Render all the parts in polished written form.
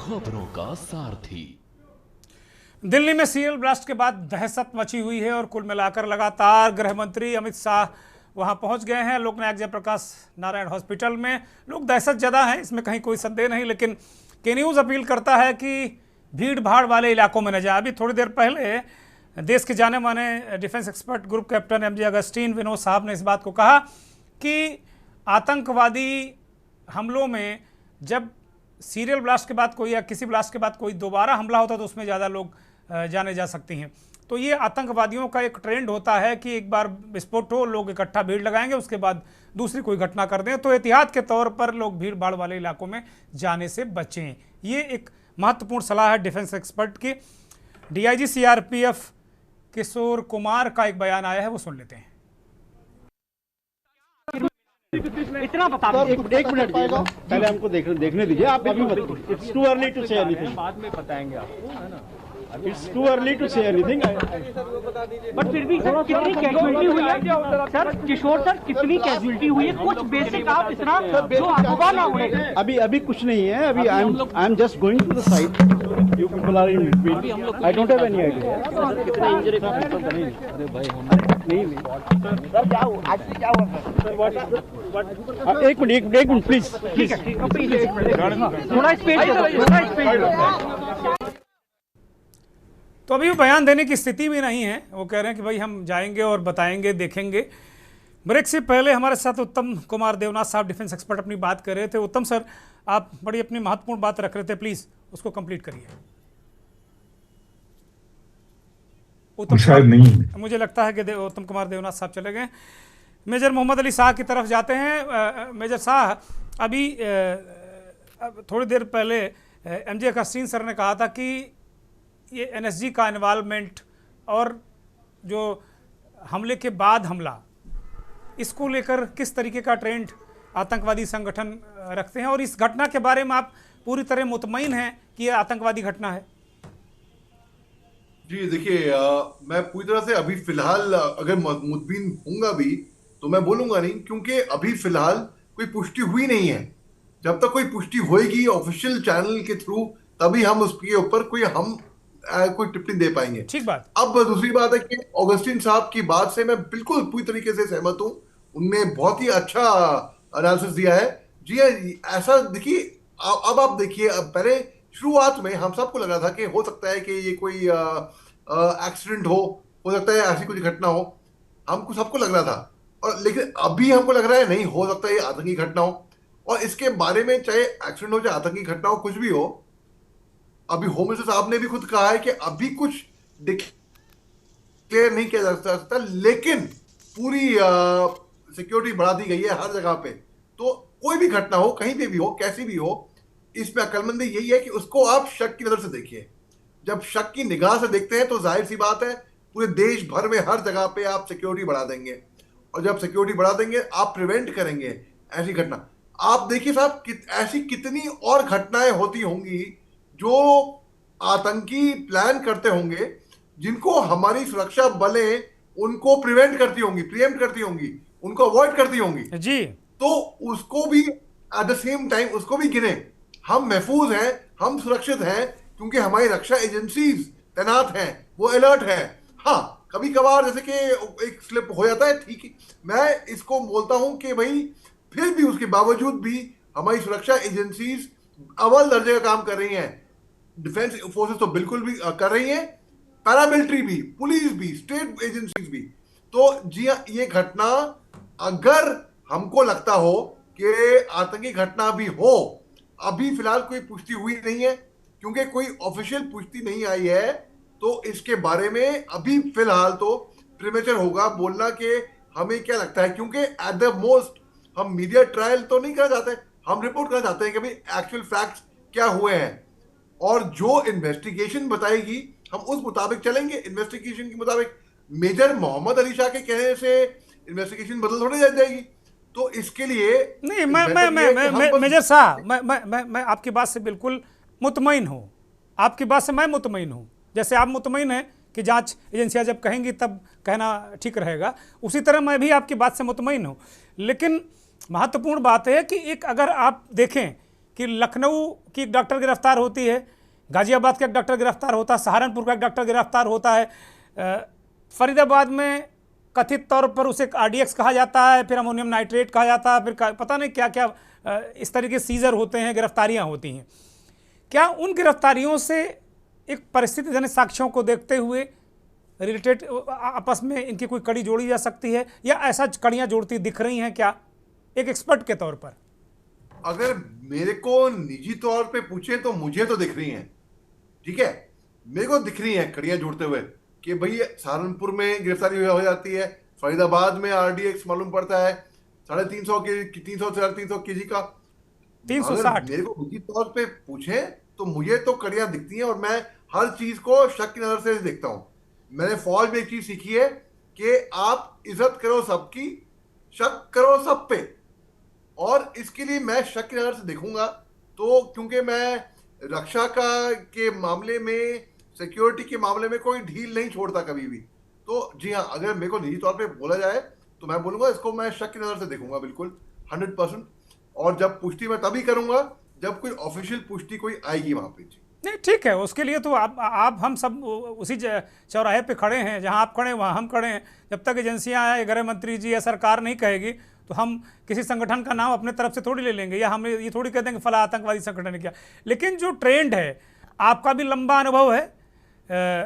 खबरों का सारथी। दिल्ली में सीरियल ब्लास्ट के बाद दहशत मची हुई है और कुल मिलाकर लगातार गृह मंत्री अमित शाह वहां पहुंच गए हैं। लोकनायक जयप्रकाश नारायण हॉस्पिटल में लोग दहशत ज़दा हैं, इसमें कहीं कोई संदेह नहीं, लेकिन के न्यूज़ अपील करता है कि भीड़ भाड़ वाले इलाकों में न जाए। अभी थोड़ी देर पहले देश के जाने माने defence expert group captain MJ Augustine Vinod साहब ने इस बात को कहा कि आतंकवादी हमलों में जब सीरियल ब्लास्ट के बाद कोई या किसी ब्लास्ट के बाद कोई दोबारा हमला होता है तो उसमें ज़्यादा लोग जाने जा सकती हैं। तो ये आतंकवादियों का एक ट्रेंड होता है कि एक बार विस्फोट हो, लोग इकट्ठा भीड़ लगाएंगे, उसके बाद दूसरी कोई घटना कर दें। तो एहतियात के तौर पर लोग भीड़ भाड़ वाले इलाकों में जाने से बचें। ये एक महत्वपूर्ण सलाह है डिफेंस एक्सपर्ट की। डीआईजी सीआरपीएफ किशोर कुमार का एक बयान आया है, वो सुन लेते हैं। इतना बता दीजिए, एक मिनट पहले हमको देखने दीजिए। आप अभी it's too early to say anything, बाद में बताएंगे आपको, है ना। It's too early to say anything, but फिर भी सर कितनी कैजुअलिटी हुई है सर, किशोर सर कितनी कैजुअलिटी हुई है, कुछ बेसिक आप इतना जो अफवाह ना उड़े। अभी कुछ नहीं है, अभी I am just going to the site, you people are in between, I don't have any idea कितना इंजरी था। अरे भाई हम नहीं सर क्या हुआ, एक्चुअली क्या हुआ सर? एक मिनट प्लीज, ठीक है थोड़ा स्पेस। तो अभी वो बयान देने की स्थिति में नहीं है। वो कह रहे हैं कि भाई हम जाएंगे और बताएंगे, देखेंगे। ब्रेक से पहले हमारे साथ उत्तम कुमार देवनाथ साहब डिफेंस एक्सपर्ट अपनी बात कर रहे थे। उत्तम सर, आप बड़ी अपनी महत्वपूर्ण बात रख रहे थे, प्लीज उसको कंप्लीट करिए। उत्तम शायद नहीं, मुझे लगता है कि उत्तम कुमार देवनाथ साहब चले गए। मेजर मोहम्मद अली शाह की तरफ जाते हैं। मेजर शाह, अभी थोड़ी देर पहले एमजे अगस्टीन सर ने कहा था कि ये एनएसजी का इन्वॉल्वमेंट और जो हमले के बाद हमला, इसको लेकर किस तरीके का ट्रेंड आतंकवादी संगठन रखते हैं और इस घटना के बारे में आप पूरी तरह मुतमईन हैं कि यह आतंकवादी घटना है? जी देखिए, मैं पूरी तरह से अभी फिलहाल अगर मुतमईन होऊंगा भी तो मैं बोलूंगा नहीं, क्योंकि अभी फिलहाल कोई पुष्टि हुई नहीं है। जब तक कोई पुष्टि होएगी ऑफिशियल चैनल के थ्रू, तभी हम उसके ऊपर कोई टिप्पणी दे पाएंगे। ठीक बात। अब दूसरी बात है कि ऑगस्टीन साहब की बात से मैं बिल्कुल पूरी तरीके से सहमत हूं। उनने बहुत ही अच्छा एनालिसिस दिया है। जी ऐसा देखिए, अब आप देखिए, अब पहले शुरुआत में हम सबको लग रहा था कि हो सकता है कि ये कोई एक्सीडेंट हो सकता है ऐसी कुछ घटना हो, हमको सबको लग रहा था। और लेकिन अभी हमको लग रहा है नहीं, हो सकता है ये आतंकी घटना हो। और इसके बारे में चाहे एक्सीडेंट हो चाहे आतंकी घटना हो, कुछ भी हो, अभी होम मिनिस्टर साहब ने भी खुद कहा है कि अभी कुछ डिक्लेयर नहीं किया जा सकता, लेकिन पूरी सिक्योरिटी बढ़ा दी गई है हर जगह पे। तो कोई भी घटना हो, कहीं पे भी हो, कैसी भी हो, इसमें अक्लमंदी यही है कि उसको आप शक की नजर से देखिए। जब शक की निगाह से देखते हैं तो जाहिर सी बात है पूरे देश भर में हर जगह पे आप सिक्योरिटी बढ़ा देंगे, और जब सिक्योरिटी बढ़ा देंगे आप प्रिवेंट करेंगे ऐसी घटना। आप देखिए साहब, ऐसी कितनी और घटनाएं होती होंगी जो आतंकी प्लान करते होंगे, जिनको हमारी सुरक्षा बलें उनको प्रिवेंट करती होंगी, प्रिएम्प्ट करती होंगी, उनको अवॉइड करती होंगी जी। तो उसको भी एट द सेम टाइम उसको भी गिने। हम महफूज हैं, हम सुरक्षित हैं, क्योंकि हमारी रक्षा एजेंसीज तैनात हैं, वो अलर्ट है। हाँ, कभी कभार जैसे कि एक स्लिप हो जाता है, ठीक है, मैं इसको बोलता हूं कि भाई फिर भी उसके बावजूद भी हमारी सुरक्षा एजेंसीज अव्वल दर्जे का काम कर रही हैं। डिफेंस फोर्सेस तो बिल्कुल भी कर रही हैं, पैरामिलिट्री भी, पुलिस भी, स्टेट एजेंसीज भी। तो जी हाँ, ये घटना अगर हमको लगता हो कि आतंकी घटना भी हो, अभी फिलहाल कोई पुष्टि हुई नहीं है, क्योंकि कोई ऑफिशियल पुष्टि नहीं आई है, तो इसके बारे में अभी फिलहाल तो प्रीमेचर होगा बोलना कि हमें क्या लगता है। क्योंकि एट द मोस्ट हम मीडिया ट्रायल तो नहीं करना चाहते, हम रिपोर्ट करना चाहते हैं कि भाई एक्चुअल फैक्ट्स क्या हुए हैं, और जो इन्वेस्टिगेशन बताएगी हम उस मुताबिक चलेंगे। इन्वेस्टिगेशन के मुताबिक मेजर मोहम्मद अली शाह के कहने से इन्वेस्टिगेशन बदल थोड़ी जाएगी। तो इसके लिए नहीं, मैं मेजर साहब, मैं आपकी बात से बिल्कुल मुतमईन हूँ। आपकी बात से मैं मुतमईन हूँ। जैसे आप मुतमईन हैं कि जांच एजेंसियां जब कहेंगी तब कहना ठीक रहेगा, उसी तरह मैं भी आपकी बात से मुतमईन हूँ। लेकिन महत्वपूर्ण बात है कि एक अगर आप देखें कि लखनऊ की एक डॉक्टर गिरफ्तार होती है, गाजियाबाद का एक डॉक्टर गिरफ्तार होता है, सहारनपुर का एक डॉक्टर गिरफ्तार होता है, फरीदाबाद में कथित तौर पर उसे RDX कहा जाता है, फिर अमोनियम नाइट्रेट कहा जाता है, फिर पता नहीं क्या क्या इस तरह के सीजर होते हैं, गिरफ्तारियां होती हैं। क्या उन गिरफ्तारियों से एक परिस्थितिजन्य साक्ष्यों को देखते हुए रिलेटेड आपस में इनकी कोई कड़ी जोड़ी जा सकती है, या ऐसा कड़ियां जोड़ती दिख रही हैं क्या एक एक्सपर्ट के तौर पर? अगर मेरे को निजी तौर पे पूछे तो मुझे तो दिख रही हैं, ठीक है, मेरे को दिख रही हैं कड़ियां जोड़ते हुए कि भाई सहारनपुर में गिरफ्तारी हो जाती है, फरीदाबाद में RDX मालूम पड़ता है 350 के 300 से 350 kg का। 360। मेरे को निजी तौर पे पूछे तो मुझे तो कड़ियां दिखती हैं, और मैं हर चीज को शक की नजर से देखता हूं। मैंने फौज में एक चीज सीखी है कि आप इज्जत करो सबकी, शक करो सब पे, और इसके लिए मैं शक की नजर से देखूंगा। तो क्योंकि मैं रक्षा के मामले में, सिक्योरिटी के मामले में कोई ढील नहीं छोड़ता कभी भी। तो जी हाँ, अगर मेरे को निजी तौर पे बोला जाए तो मैं बोलूंगा इसको मैं शक की नजर से देखूंगा, बिल्कुल 100%। और जब पुष्टि मैं तभी करूंगा जब कोई ऑफिशियल पुष्टि कोई आएगी वहां पे। नहीं, ठीक है, उसके लिए तो आप हम सब उसी चौराहे पे खड़े हैं, जहां आप खड़े हैं वहां हम खड़े हैं। जब तक एजेंसियां, गृह मंत्री जी या सरकार नहीं कहेगी तो हम किसी संगठन का नाम अपने तरफ से थोड़ी ले लेंगे, या हम ये थोड़ी कह देंगे फला आतंकवादी संगठन ने किया। लेकिन जो ट्रेंड है, आपका भी लंबा अनुभव है,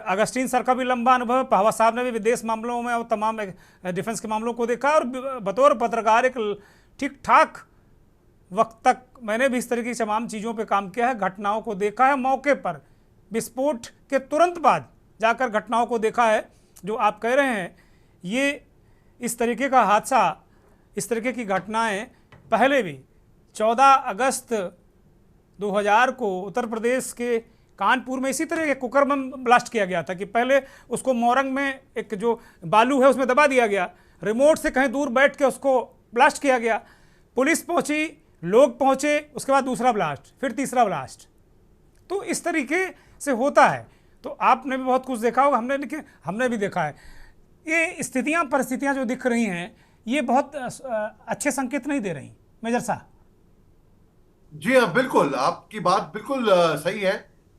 अगस्टीन सर का भी लंबा अनुभव है, पहवा साहब ने भी विदेश मामलों में और तमाम डिफेंस के मामलों को देखा, और बतौर पत्रकार एक ठीक ठाक वक्त तक मैंने भी इस तरह की तमाम चीज़ों पे काम किया है, घटनाओं को देखा है, मौके पर विस्फोट के तुरंत बाद जाकर घटनाओं को देखा है। जो आप कह रहे हैं, ये इस तरीके का हादसा, इस तरीके की घटनाएं पहले भी 14 अगस्त 2000 को उत्तर प्रदेश के कानपुर में इसी तरह के कुकर बम ब्लास्ट किया गया था कि पहले उसको मोरंग में एक जो बालू है उसमें दबा दिया गया, रिमोट से कहीं दूर बैठ के उसको ब्लास्ट किया गया, पुलिस पहुंची, लोग पहुंचे, उसके बाद दूसरा ब्लास्ट, फिर तीसरा ब्लास्ट। तो इस तरीके से होता है। तो आपने भी बहुत कुछ देखा होगा, हमने भी देखा है। ये स्थितियां, परिस्थितियां जो दिख रही हैं, ये बहुत अच्छे संकेत नहीं दे रही मेजर साहब। जी हाँ, बिल्कुल, आपकी बात बिल्कुल सही है।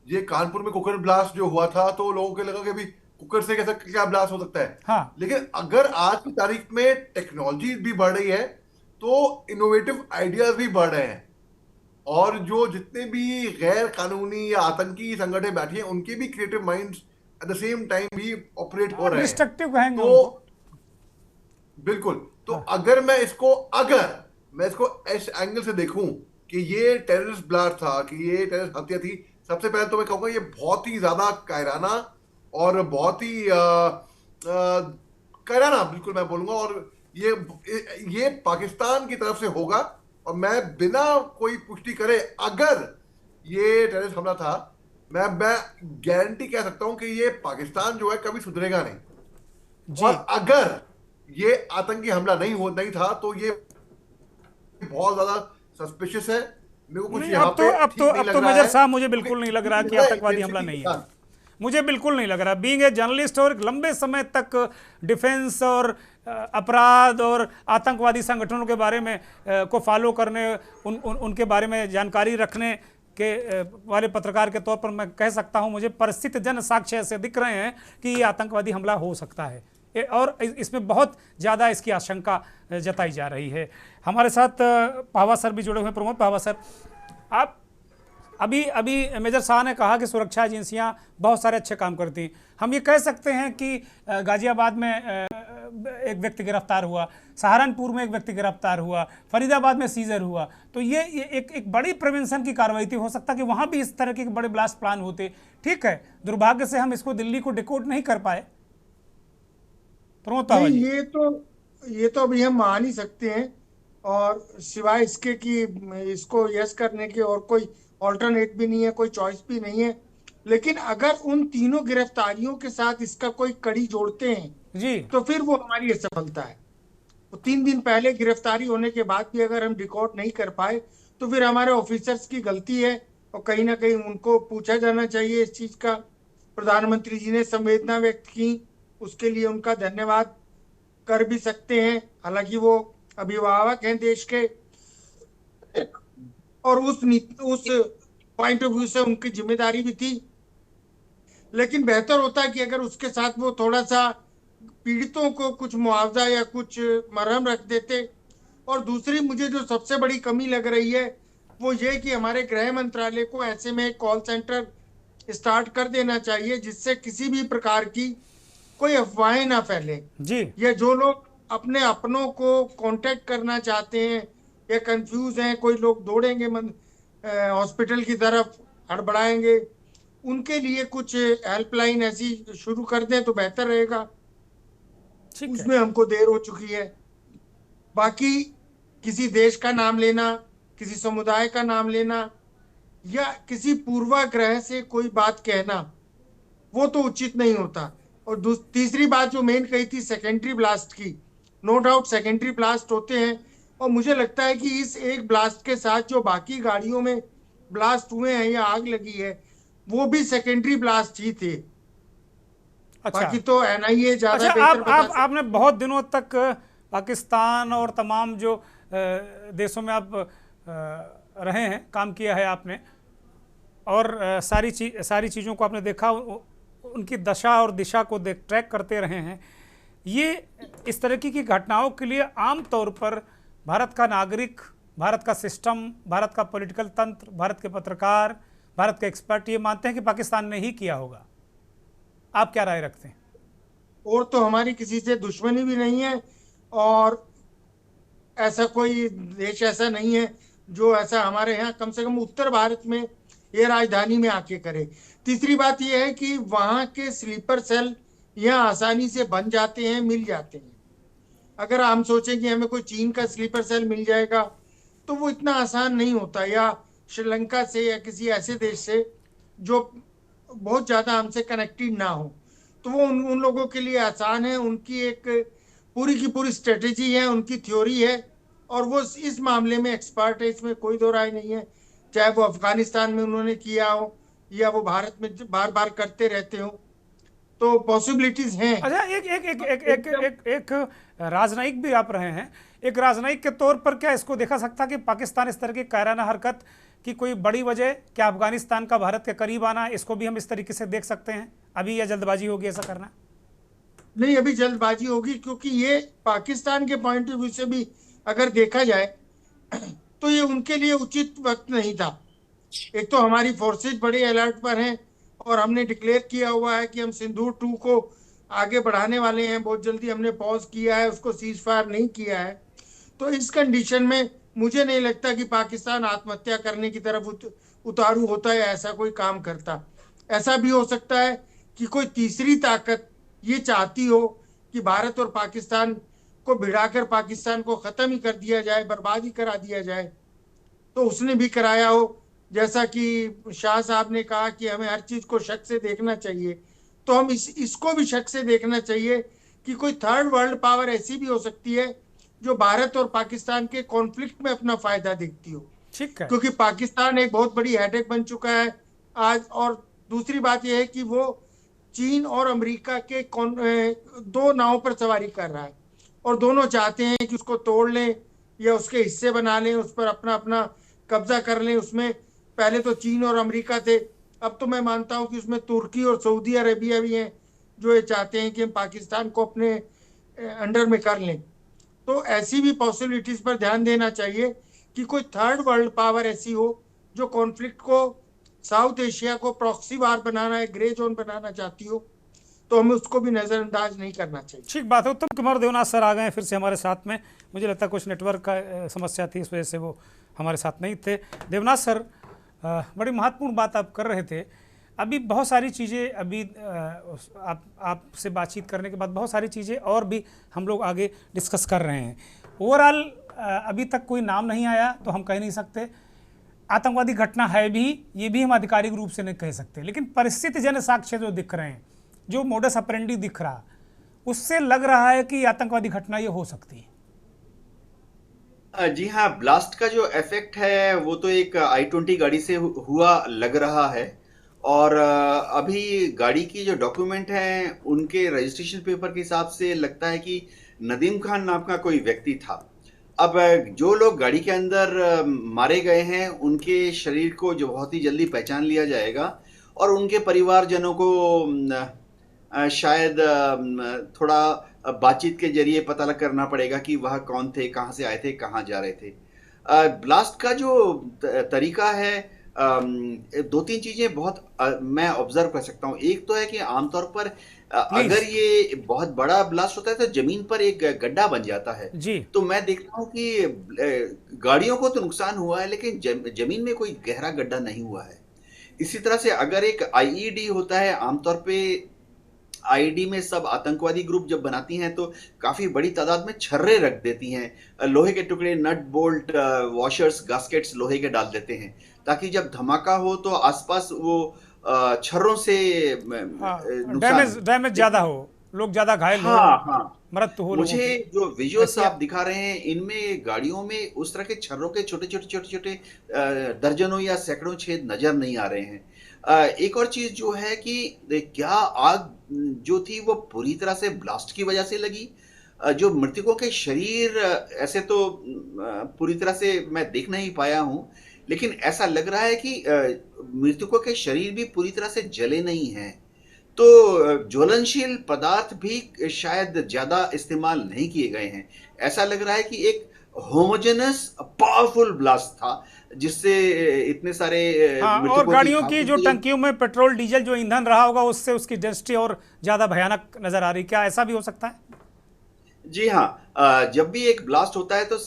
ये कानपुर में कुकर ब्लास्ट जो हुआ था तो लोगों को लगा कि भी कुकर से कैसा क्या ब्लास्ट हो सकता है। हाँ। लेकिन अगर आज की तारीख में टेक्नोलॉजी भी बढ़ रही है तो इनोवेटिव आइडियाज भी बढ़ रहे हैं, और जो जितने भी गैर कानूनी या आतंकी संगठन बैठे हैं उनके भी creative minds at the same time भी ऑपरेट हो रहे हैं। डिस्ट्रक्टिव कहेंगे तो उनको। बिल्कुल। तो हाँ। अगर मैं इसको इस एंगल से देखूं कि ये टेररिस्ट ब्लास्ट था, कि ये टेररिस्ट हत्या थी, सबसे पहले तो मैं कहूंगा ये बहुत ही ज्यादा कायराना और बहुत ही कायराना, बिल्कुल मैं बोलूंगा। और ये पाकिस्तान की तरफ से होगा, और मैं बिना कोई पुष्टि करे अगर ये टेररिस्ट हमला था, मैं गारंटी कह सकता हूं कि ये पाकिस्तान जो है कभी सुधरेगा नहीं। और अगर ये आतंकी हमला नहीं था तो ये बहुत ज्यादा सस्पिशियस है। मेरे को कुछ यहाँ पे अब तो मेजर साहब मुझे बिल्कुल नहीं लग रहा कि आतंकवादी हमला नहीं है। मुझे बिल्कुल नहीं लग रहा। बीइंग ए जर्नलिस्ट और लंबे समय तक डिफेंस और अपराध और आतंकवादी संगठनों के बारे में को फॉलो करने, उनके बारे में जानकारी रखने के वाले पत्रकार के तौर पर मैं कह सकता हूं, मुझे परिस्थितिजन्य साक्ष्य ऐसे दिख रहे हैं कि ये आतंकवादी हमला हो सकता है, और इसमें बहुत ज़्यादा इसकी आशंका जताई जा रही है। हमारे साथ पावा सर भी जुड़े हुए हैं। प्रमोद पावा सर, आप अभी मेजर शाह ने कहा कि सुरक्षा एजेंसियां बहुत सारे अच्छे काम करती हैं। हम ये कह सकते हैं कि गाजियाबाद में एक व्यक्ति गिरफ्तार हुआ, सहारनपुर में एक व्यक्ति गिरफ्तार हुआ, फरीदाबाद में सीजर हुआ, तो ये एक बड़ी प्रिवेंशन की कार्रवाई थी। हो सकता है कि वहाँ भी इस तरह के बड़े ब्लास्ट प्लान होते। ठीक है, दुर्भाग्य से हम इसको दिल्ली को डिकोड नहीं कर पाए। ये तो अभी हम मान ही सकते हैं, और सिवाय इसके कि इसको यस करने के और कोई ऑल्टरनेट भी नहीं है, कोई चॉइस भी नहीं है। लेकिन अगर उन तीनों गिरफ्तारियों के साथ इसका कोई कड़ी जोड़ते हैं जी, तो फिर वो हमारी असफलता है। तो 3 दिन पहले गिरफ्तारी होने के बाद भी अगर हम डिकोड नहीं कर पाए तो फिर हमारे ऑफिसर्स की गलती है, और कहीं ना कहीं उनको पूछा जाना चाहिए इस चीज का। प्रधानमंत्री जी ने संवेदना व्यक्त की, उसके लिए उनका धन्यवाद कर भी सकते हैं, हालांकि वो अभिभावक हैं देश के। और उस पॉइंट ऑफ व्यू से उनकी जिम्मेदारी भी थी। लेकिन बेहतर होता है कि अगर उसके साथ वो थोड़ा सा पीड़ितों को कुछ मुआवजा या कुछ मरहम रख देते। और दूसरी मुझे जो सबसे बड़ी कमी लग रही है वो ये कि हमारे गृह मंत्रालय को ऐसे में कॉल सेंटर स्टार्ट कर देना चाहिए जिससे किसी भी प्रकार की कोई अफवाहें ना फैले। जी या जो लोग अपने अपनों को कांटेक्ट करना चाहते हैं या कंफ्यूज हैं, कोई लोग दौड़ेंगे हॉस्पिटल की तरफ, हड़बड़ाएंगे, उनके लिए कुछ हेल्पलाइन ऐसी शुरू कर दें तो बेहतर रहेगा। ठीक है। उसमें हमको देर हो चुकी है। बाकी किसी देश का नाम लेना, किसी समुदाय का नाम लेना या किसी पूर्वाग्रह से कोई बात कहना वो तो उचित नहीं होता। और तीसरी बात जो मेन कही थी सेकेंडरी ब्लास्ट की, नो डाउट सेकेंडरी ब्लास्ट होते हैं और मुझे लगता है कि इस एक ब्लास्ट के साथ जो बाकी गाड़ियों में ब्लास्ट हुए हैं या आग लगी है वो भी सेकेंडरी ब्लास्ट ही थे। अच्छा बाकी तो एनआईए ज्यादा अच्छा, बेहतर बता आपने बहुत दिनों तक पाकिस्तान और तमाम जो देशों में आप रहे हैं, काम किया है आपने, और सारी चीज़ों को आपने देखा, उनकी दशा और दिशा को ट्रैक करते रहे हैं। ये इस तरह की घटनाओं के लिए आम तौर पर भारत का नागरिक, भारत का सिस्टम, भारत का पॉलिटिकल तंत्र, भारत के पत्रकार, भारत के एक्सपर्ट ये मानते हैं कि पाकिस्तान ने ही किया होगा। आप क्या राय रखते हैं? और तो हमारी किसी से दुश्मनी भी नहीं है और ऐसा कोई देश ऐसा नहीं है जो ऐसा हमारे यहाँ कम से कम उत्तर भारत में ये राजधानी में आके करे। तीसरी बात यह है कि वहाँ के स्लीपर सेल यहाँ आसानी से बन जाते हैं, मिल जाते हैं। अगर हम सोचें कि हमें कोई चीन का स्लीपर सेल मिल जाएगा तो वो इतना आसान नहीं होता, या श्रीलंका से या किसी ऐसे देश से जो बहुत ज़्यादा हमसे कनेक्टेड ना हो, तो वो उन लोगों के लिए आसान है। उनकी एक पूरी की पूरी स्ट्रेटेजी है, उनकी थ्योरी है और वो इस मामले में एक्सपर्ट है, इसमें कोई दो राय नहीं है। चाहे वो अफगानिस्तान में उन्होंने किया हो या वो भारत में बार बार करते रहते हो, तो पॉसिबिलिटीज हैं। अच्छा, एक राजनयिक भी आप रहे हैं, एक राजनयिक के तौर पर क्या इसको देखा सकता कि पाकिस्तान इस तरह की कायराना हरकत की कोई बड़ी वजह, क्या अफगानिस्तान का भारत के करीब आना, इसको भी हम इस तरीके से देख सकते हैं अभी, या जल्दबाजी होगी ऐसा करना? नहीं, अभी जल्दबाजी होगी क्योंकि ये पाकिस्तान के पॉइंट ऑफ व्यू से भी अगर देखा जाए तो ये उनके लिए उचित वक्त नहीं था। एक तो हमारी फोर्सेज बड़े अलर्ट पर हैं और हमने डिक्लेयर किया हुआ है कि हम सिंदूर 2 को आगे बढ़ाने वाले हैं, बहुत जल्दी हमने पॉज किया है, उसको सीज फायर नहीं किया है। तो इस कंडीशन में मुझे नहीं लगता कि पाकिस्तान आत्महत्या करने की तरफ उतारू होता है, ऐसा कोई काम करता। ऐसा भी हो सकता है कि कोई तीसरी ताकत ये चाहती हो कि भारत और पाकिस्तान को भिड़ाकर पाकिस्तान को खत्म ही कर दिया जाए, बर्बाद ही करा दिया जाए, तो उसने भी कराया हो। जैसा कि शाह साहब ने कहा कि हमें हर चीज को शक से देखना चाहिए, तो हम इसको भी शक से देखना चाहिए कि कोई थर्ड वर्ल्ड पावर ऐसी भी हो सकती है जो भारत और पाकिस्तान के कॉन्फ्लिक्ट में अपना फायदा देखती हो। ठीक है, क्योंकि पाकिस्तान एक बहुत बड़ी हेडेक बन चुका है आज। और दूसरी बात यह है कि वो चीन और अमेरिका के दो नावों पर सवारी कर रहा है और दोनों चाहते हैं कि उसको तोड़ लें या उसके हिस्से बना लें, उस पर अपना अपना कब्जा कर लें। उसमें पहले तो चीन और अमेरिका थे, अब तो मैं मानता हूं कि उसमें तुर्की और सऊदी अरेबिया भी हैं जो ये चाहते हैं कि हम पाकिस्तान को अपने अंडर में कर लें। तो ऐसी भी पॉसिबिलिटीज पर ध्यान देना चाहिए कि कोई थर्ड वर्ल्ड पावर ऐसी हो जो कॉन्फ्लिक्ट को, साउथ एशिया को प्रॉक्सी वार बनाना है, ग्रे जोन बनाना चाहती हो, तो हमें उसको भी नजरअंदाज नहीं करना चाहिए। ठीक बात है। उत्तम कुमार देवनाथ सर आ गए हैं फिर से हमारे साथ में। मुझे लगता है कुछ नेटवर्क का समस्या थी, इस वजह से वो हमारे साथ नहीं थे। देवनाथ सर, बड़ी महत्वपूर्ण बात आप कर रहे थे। अभी बहुत सारी चीज़ें, अभी आपसे बातचीत करने के बाद बहुत सारी चीज़ें और भी हम लोग आगे डिस्कस कर रहे हैं। ओवरऑल अभी तक कोई नाम नहीं आया तो हम कह नहीं सकते आतंकवादी घटना है भी, ये भी हम आधिकारिक रूप से नहीं कह सकते, लेकिन परिस्थिति जन साक्ष्य जो दिख रहे हैं, जो मोडस ऑपरेंडी दिख रहा, उससे लग रहा है कि आतंकवादी घटना ये हो सकती है। जी हाँ, ब्लास्ट का जो इफेक्ट है वो तो एक I-20 गाड़ी से हुआ लग रहा है। और अभी गाड़ी की जो डॉक्यूमेंट हैं उनके रजिस्ट्रेशन पेपर के हिसाब से लगता है कि नदीम खान नाम का कोई व्यक्ति था। अब जो लोग गाड़ी के अंदर मारे गए हैं उनके शरीर को जो बहुत ही जल्दी पहचान लिया जाएगा और उनके परिवारजनों को शायद थोड़ा बातचीत के जरिए पता करना पड़ेगा कि वह कौन थे, कहाँ से आए थे, कहाँ जा रहे थे। ब्लास्ट का जो तरीका है, दो तीन चीजें बहुत मैं ऑब्जर्व कर सकता हूँ। एक तो है कि आमतौर पर अगर ये बहुत बड़ा ब्लास्ट होता है तो जमीन पर एक गड्ढा बन जाता है जी। तो मैं देखता हूँ कि गाड़ियों को तो नुकसान हुआ है लेकिन जमीन में कोई गहरा गड्ढा नहीं हुआ है। इसी तरह से अगर एक आईईडी होता है, आमतौर पे आईडी में सब आतंकवादी ग्रुप जब बनाती हैं तो काफी बड़ी तादाद में छर्रे रख देती हैं, लोहे के टुकड़े, नट बोल्ट, वॉशर्स, गास्केट्स लोहे के डाल देते हैं ताकि जब धमाका हो तो आसपास वो छर्रों से डैमेज ज्यादा हो, लोग ज्यादा घायल हो, मृत्यु हो। मुझे जो विजुअल्स आप दिखा रहे हैं इनमें गाड़ियों में उस तरह के छर्रों के छोटे छोटे दर्जनों या सैकड़ों छेद नजर नहीं आ रहे हैं। एक और चीज जो है कि क्या आग जो थी वो पूरी तरह से ब्लास्ट की वजह से लगी? जो मृतकों के शरीर ऐसे तो पूरी तरह से मैं देख नहीं पाया हूं, लेकिन ऐसा लग रहा है कि मृतकों के शरीर भी पूरी तरह से जले नहीं हैं, तो ज्वलनशील पदार्थ भी शायद ज्यादा इस्तेमाल नहीं किए गए हैं। ऐसा लग रहा है कि एक होमोजेनस पावरफुल ब्लास्ट था जिससे इतने सारे और गाड़ियों की जो टंकियों में पेट्रोल डीजल जो ईंधन रहा होगा उससे उसकी डेंसिटी और ज्यादा भयानक नजर आ रही। क्या ऐसा भी हो सकता है? जी हाँ, जब भी एक ब्लास्ट होता है तो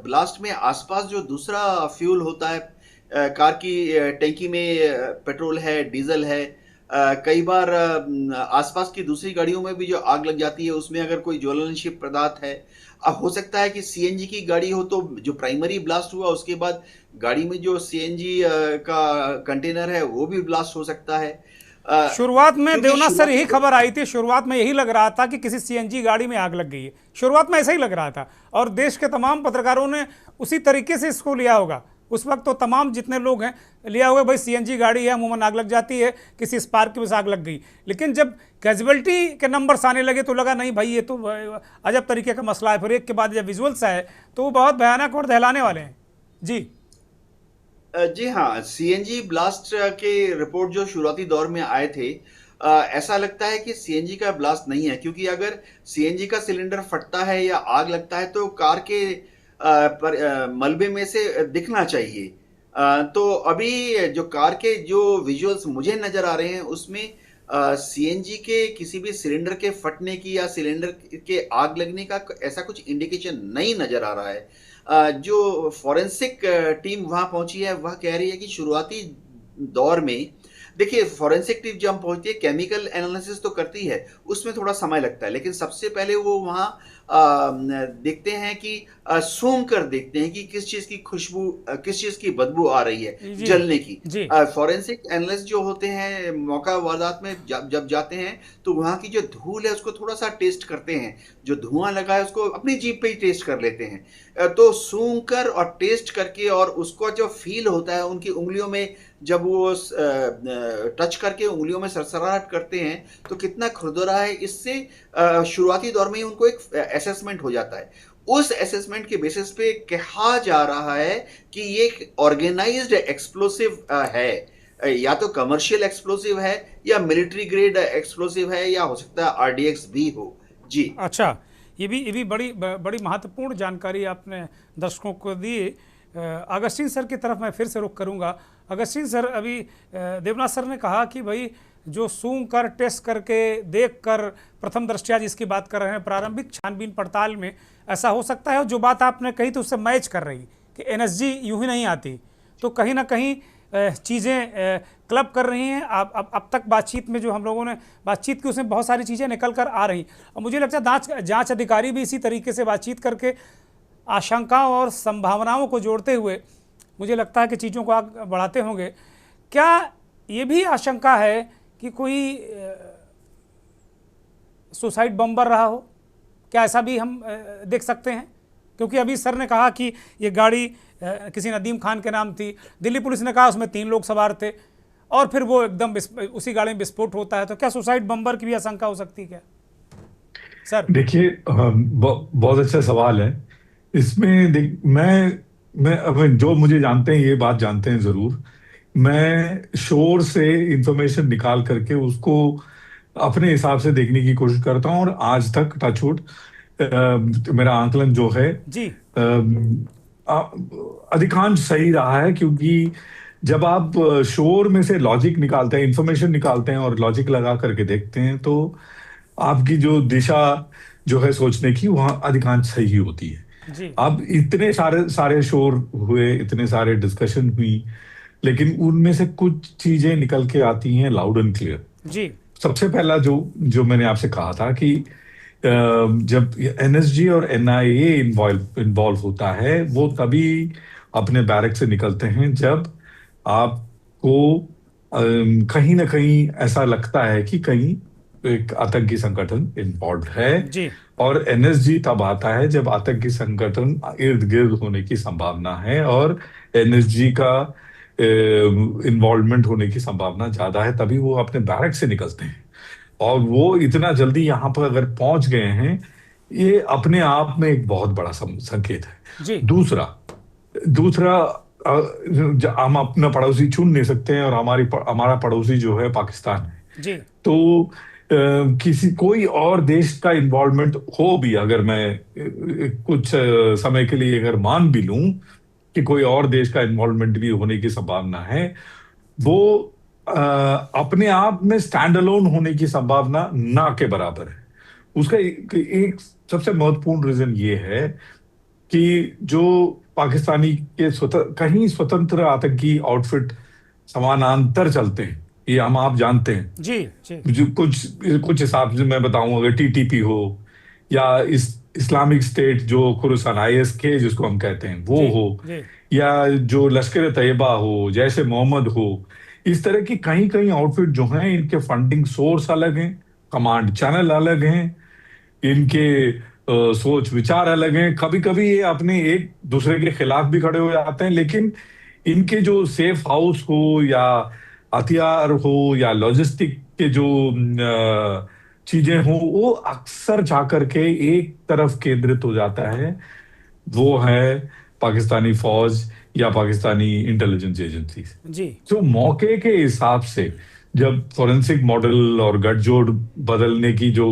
ब्लास्ट में आसपास जो दूसरा फ्यूल होता है, कार की टैंकी में पेट्रोल है, डीजल है, कई बार आसपास की दूसरी गाड़ियों में भी जो आग लग जाती है उसमें अगर कोई ज्वलनशील पदार्थ है, अब हो सकता है कि सीएनजी की गाड़ी हो तो जो प्राइमरी ब्लास्ट हुआ उसके बाद गाड़ी में जो सीएनजी का कंटेनर है वो भी ब्लास्ट हो सकता है। शुरुआत में देवनाथ सर यही खबर आई थी, शुरुआत में यही लग रहा था कि किसी सीएनजी गाड़ी में आग लग गई है, शुरुआत में ऐसा ही लग रहा था और देश के तमाम पत्रकारों ने उसी तरीके से इसको लिया होगा। उस वक्त तो तमाम जितने लोग हैं लिया हुआ भाई सीएनजी गाड़ी है, अमूमन आग लग जाती है, किसी स्पार्क की वजह से आग लग गई। लेकिन जब कैजुअलिटी के नंबर्स आने लगे तो लगा नहीं भाई ये तो अजब तरीके का मसला है। फिर एक के बाद जब विजुअल्स आए तो वो बहुत भयानक और दहलाने वाले हैं। जी हाँ, सीएनजी ब्लास्ट के रिपोर्ट जो शुरुआती दौर में आए थे, ऐसा लगता है कि सीएनजी का ब्लास्ट नहीं है, क्योंकि अगर सीएनजी का सिलेंडर फटता है या आग लगता है तो कार के मलबे में से दिखना चाहिए। तो अभी जो कार के जो विजुअल्स मुझे नजर आ रहे हैं उसमें सीएनजी के किसी भी सिलेंडर के फटने की या सिलेंडर के आग लगने का ऐसा कुछ इंडिकेशन नहीं नजर आ रहा है। जो फॉरेंसिक टीम वहां पहुंची है वह कह रही है कि शुरुआती दौर में, देखिए फॉरेंसिक टीम जब पहुंचती है केमिकल एनालिसिस तो करती है, उसमें थोड़ा समय लगता है, लेकिन सबसे पहले वो वहां देखते हैं कि सूंघ कर देखते हैं कि किस चीज की खुशबू, किस चीज की बदबू आ रही है जलने की। फॉरेंसिक एनालिस्ट जो होते हैं मौका वारदात में जब जाते हैं तो वहां की जो धूल है उसको थोड़ा सा टेस्ट करते हैं, जो धुआं लगा है उसको अपनी जीभ पे ही टेस्ट कर लेते हैं। तो सूंघ कर और टेस्ट करके और उसको जो फील होता है उनकी उंगलियों में, जब वो टच करके उंगलियों में सरसराहट करते हैं तो कितना खुरदुरा है, इससे शुरुआती दौर में ही उनको एक असेसमेंट हो जाता है। उस असेसमेंट के बेसिस पे कहा जा रहा है कि ये एक ऑर्गेनाइज्ड एक्सप्लोसिव है, या तो कमर्शियल एक्सप्लोसिव है या मिलिट्री ग्रेड एक्सप्लोसिव है या हो सकता है आरडीएक्स भी हो। जी अच्छा, ये भी बड़ी महत्वपूर्ण जानकारी आपने दर्शकों को दी। अगस्तीन सर की तरफ मैं फिर से रुख करूंगा। अगस्तीन सर, अभी देवनाथ सर ने कहा कि भाई जो सूंघ कर, टेस्ट करके, देख कर, प्रथम दृष्टया जिसकी बात कर रहे हैं, प्रारंभिक छानबीन पड़ताल में ऐसा हो सकता है। जो बात आपने कही तो उससे मैच कर रही कि एनएसजी यूं ही नहीं आती, तो कहीं ना कहीं चीज़ें क्लब कर रही हैं। अब तक बातचीत में जो हम लोगों ने बातचीत की उसमें बहुत सारी चीज़ें निकल कर आ रही, और मुझे लगता है जांच अधिकारी भी इसी तरीके से बातचीत करके आशंकाओं और संभावनाओं को जोड़ते हुए मुझे लगता है कि चीज़ों को आगे बढ़ाते होंगे। क्या ये भी आशंका है कि कोई सुसाइड बम्बर रहा हो? क्या ऐसा भी हम देख सकते हैं? क्योंकि अभी सर ने कहा कि ये गाड़ी किसी नदीम खान के नाम थी, दिल्ली पुलिस ने कहा उसमें 3 लोग सवार थे, और फिर वो एकदम उसी गाड़ी में विस्फोट होता है। तो क्या सुसाइड बम्बर की भी आशंका हो सकती है क्या सर? देखिए, बहुत अच्छा सवाल है। इसमें देख, मैं अब जो मुझे जानते हैं ये बात जानते हैं जरूर। मैं शोर से इंफॉर्मेशन निकाल करके उसको अपने हिसाब से देखने की कोशिश करता हूँ, और आज तक टचवुड मेरा आंकलन जो है जी अम, आ- अधिकांश सही रहा है। क्योंकि जब आप शोर में से लॉजिक निकालते हैं, इंफॉर्मेशन निकालते हैं और लॉजिक लगा करके देखते हैं, तो आपकी जो दिशा जो है सोचने की, वहाँ अधिकांश सही होती है। जी अब इतने सारे सारे शोर हुए, इतने सारे डिस्कशन हुई, लेकिन उनमें से कुछ चीजें निकल के आती हैं लाउड एंड क्लियर। जी सबसे पहला जो जो मैंने आपसे कहा था कि जब एनएसजी और एनआईए इन्वॉल्व इन्वॉल्व होता है, वो तभी अपने बैरक से निकलते हैं जब आपको कहीं ना कहीं ऐसा लगता है कि कहीं एक आतंकी संगठन इन्वॉल्व है। जी और एनएसजी तब आता है जब आतंकी संगठन इर्द गिर्द होने की संभावना है, और एनएसजी का इन्वॉल्वमेंट होने की संभावना ज्यादा है, तभी वो अपने बैरक से निकलते हैं। और वो इतना जल्दी यहाँ पर अगर पहुंच गए हैं, ये अपने आप में एक बहुत बड़ा संकेत है। जी दूसरा दूसरा हम अपना पड़ोसी चुन नहीं सकते हैं, और हमारा पड़ोसी जो है पाकिस्तान है। जी तो किसी कोई और देश का इन्वॉल्वमेंट हो भी, अगर मैं कुछ समय के लिए अगर मान भी लूं कि कोई और देश का इन्वॉल्वमेंट भी होने की संभावना है, वो अपने आप में स्टैंड अलोन होने की संभावना ना के बराबर है। उसका एक सबसे महत्वपूर्ण रीजन ये है कि जो पाकिस्तानी के कहीं स्वतंत्र आतंकी आउटफिट समानांतर चलते हैं, ये हम आप जानते हैं। जी जी जो कुछ कुछ हिसाब से मैं बताऊं, अगर टीटीपी हो, या इस्लामिक स्टेट जो खुरासान आईएसके जिसको हम कहते हैं वो जी हो, जी या जो लश्कर तैयबा हो, जैसे मोहम्मद हो, इस तरह की कहीं कहीं आउटफिट जो हैं, इनके फंडिंग सोर्स अलग हैं, कमांड चैनल अलग हैं, इनके सोच विचार अलग हैं। कभी कभी ये अपने एक दूसरे के खिलाफ भी खड़े हो जाते हैं, लेकिन इनके जो सेफ हाउस हो, या हथियार हो, या लॉजिस्टिक के जो चीजें हो, वो अक्सर जाकर के एक तरफ केंद्रित हो जाता है। वो है पाकिस्तानी फौज या पाकिस्तानी इंटेलिजेंस एजेंसी। जी तो मौके के हिसाब से जब फॉरेंसिक मॉडल और गठजोड़ बदलने की जो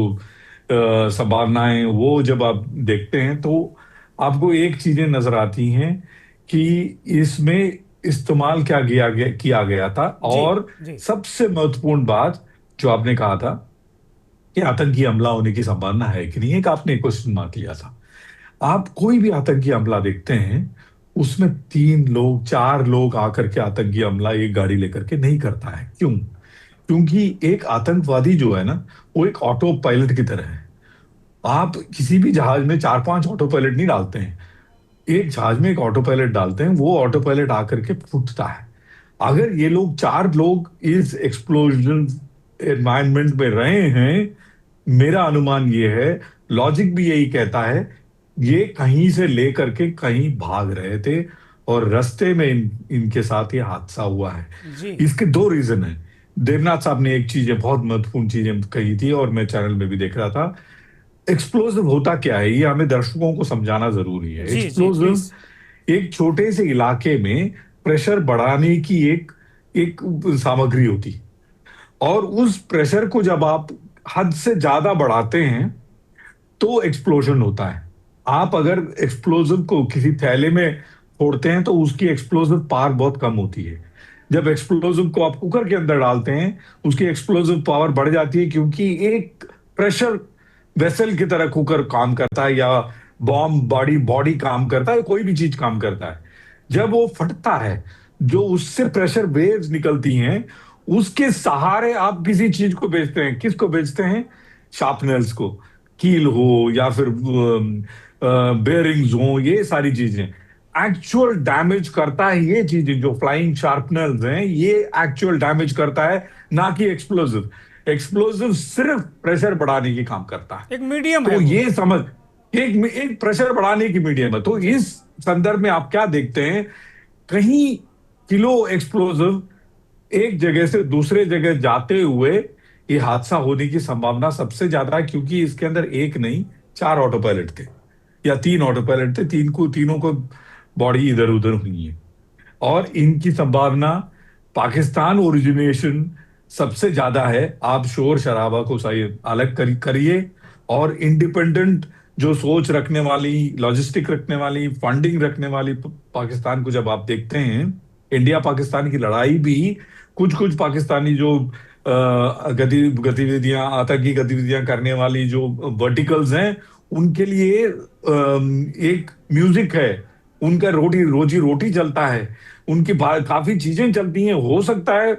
संभावनाएं, वो जब आप देखते हैं, तो आपको एक चीजें नजर आती हैं कि इसमें इस्तेमाल क्या किया गया था। जी और जी सबसे महत्वपूर्ण बात जो आपने कहा था कि आतंकी हमला होने की संभावना है कि नहीं, एक आपने क्वेश्चन मार्क लिया था। आप कोई भी आतंकी हमला देखते हैं, उसमें 3 लोग 4 लोग आकर के आतंकी हमला एक गाड़ी लेकर के नहीं करता है। क्यों? क्योंकि एक आतंकवादी जो है ना, वो एक ऑटो पायलट की तरह है। आप किसी भी जहाज में 4-5 ऑटो पायलट नहीं डालते हैं। एक जहाज में एक ऑटो पायलट डालते हैं, वो ऑटो पायलट आकर के फूटता है। अगर ये लोग 4 लोग इस एक्सप्लोजन एनवायरनमेंट में रहे हैं, मेरा अनुमान ये है, लॉजिक भी यही कहता है, ये कहीं से लेकर के कहीं भाग रहे थे, और रास्ते में इनके साथ ये हादसा हुआ है। जी इसके 2 रीजन हैं। देवनाथ साहब ने एक चीज बहुत महत्वपूर्ण चीजें कही थी, और मैं चैनल में भी देख रहा था। एक्सप्लोसिव होता क्या है, ये हमें दर्शकों को समझाना जरूरी है। जी जी एक्सप्लोसिव प्लीज एक छोटे से इलाके में प्रेशर बढ़ाने की एक एक सामग्री होती है, और उस प्रेशर को जब आप हद से ज्यादा बढ़ाते हैं, तो एक्सप्लोजन होता है। आप अगर एक्सप्लोजिव को किसी थैले में फोड़ते हैं, तो उसकी एक्सप्लोजिव पावर बहुत कम होती है। जब एक्सप्लोजिव को आप कुकर के अंदर डालते हैं, उसकी एक्सप्लोजिव पावर बढ़ जाती है, क्योंकि एक प्रेशर वेसल की तरह कुकर काम करता है, या बॉम्ब बॉडी बॉडी काम करता है, कोई भी चीज काम करता है। जब वो फटता है, जो उससे प्रेशर वेव्स निकलती हैं, उसके सहारे आप किसी चीज को बेचते हैं। किसको बेचते हैं? शार्पनर्स को। कील हो, या फिर बेयरिंग्स हो, ये सारी चीजें एक्चुअल डैमेज करता है। ये चीजें जो फ्लाइंग शार्पनर्स हैं, ये एक्चुअल डैमेज करता है, ना कि एक्सप्लोजिव। एक्सप्लोजिव सिर्फ प्रेशर बढ़ाने की काम करता है। एक मीडियम है तो वो। ये समझ, एक प्रेशर बढ़ाने की मीडियम है। तो इस संदर्भ में आप क्या देखते हैं, कहीं किलो एक्सप्लोजिव एक जगह से दूसरे जगह जाते हुए ये हादसा होने की संभावना सबसे ज्यादा है, क्योंकि इसके अंदर एक नहीं 4 ऑटो पायलट थे, या 3 ऑटो पायलट थे, तीनों को बॉडी इधर उधर हुई है। और इनकी संभावना पाकिस्तान ओरिजिनेशन सबसे ज्यादा है। आप शोर शराबा को सही अलग करिए और इंडिपेंडेंट जो सोच रखने वाली, लॉजिस्टिक रखने वाली, फंडिंग रखने वाली पाकिस्तान को जब आप देखते हैं, इंडिया पाकिस्तान की लड़ाई भी कुछ पाकिस्तानी जो गतिविधियां, आतंकी गतिविधियां करने वाली जो वर्टिकल्स हैं, उनके लिए एक म्यूजिक है, उनका रोजी रोटी चलता है, उनकी काफी चीजें चलती हैं। हो सकता है